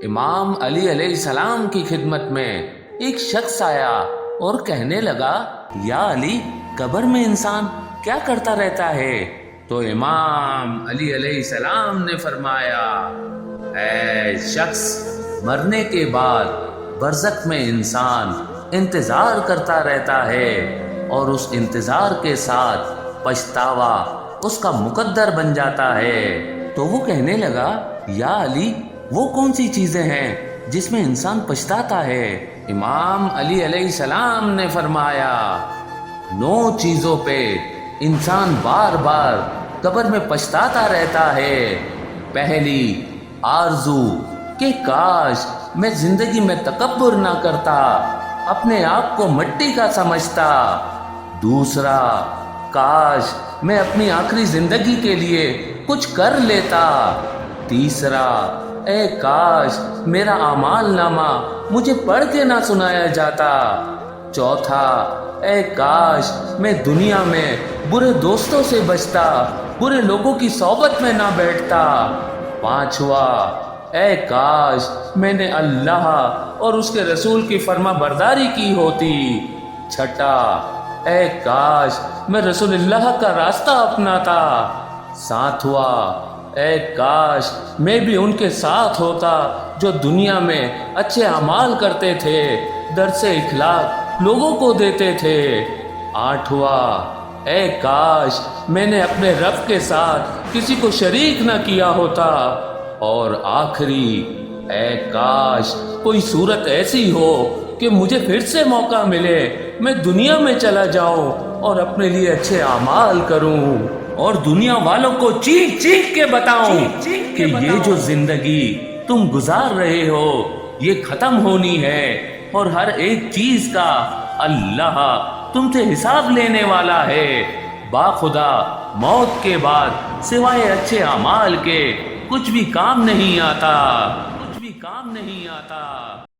امام علی علیہ السلام کی خدمت میں ایک شخص آیا اور کہنے لگا، یا علی، قبر میں انسان کیا کرتا رہتا ہے؟ تو امام علی علیہ السلام نے فرمایا، اے شخص، مرنے کے بعد برزخ میں انسان انتظار کرتا رہتا ہے اور اس انتظار کے ساتھ پچھتاوا اس کا مقدر بن جاتا ہے۔ تو وہ کہنے لگا، یا علی، وہ کون سی چیزیں ہیں جس میں انسان پچھتاتا ہے؟ امام علی علیہ السلام نے فرمایا، 9 چیزوں پہ انسان بار بار قبر میں پچھتاتا رہتا ہے۔ پہلی، آرزو کہ کاش میں زندگی میں تکبر نہ کرتا، اپنے آپ کو مٹی کا سمجھتا۔ دوسرا، کاش میں اپنی آخری زندگی کے لیے کچھ کر لیتا۔ تیسرا، اے کاش میرا اعمال نامہ مجھے پڑھ کے نہ سنایا جاتا۔ چوتھا، اے کاش میں دنیا میں برے دوستوں سے بچتا، برے لوگوں کی صحبت میں نہ بیٹھتا۔ پانچواں، اے کاش میں نے اللہ اور اس کے رسول کی فرما برداری کی ہوتی۔ چھٹا، اے کاش میں رسول اللہ کا راستہ اپناتا۔ ساتواں، اے کاش میں بھی ان کے ساتھ ہوتا جو دنیا میں اچھے اعمال کرتے تھے، درس اخلاق لوگوں کو دیتے تھے۔ آٹھواں، اے کاش میں نے اپنے رب کے ساتھ کسی کو شریک نہ کیا ہوتا۔ اور آخری، اے کاش کوئی صورت ایسی ہو کہ مجھے پھر سے موقع ملے، میں دنیا میں چلا جاؤں اور اپنے لیے اچھے اعمال کروں اور دنیا والوں کو چیخ چیخ کے بتاؤں کہ یہ جو زندگی تم گزار رہے ہو یہ ختم ہونی ہے اور ہر ایک چیز کا اللہ تم سے حساب لینے والا ہے۔ باخدا موت کے بعد سوائے اچھے اعمال کے کچھ بھی کام نہیں آتا، کچھ بھی کام نہیں آتا۔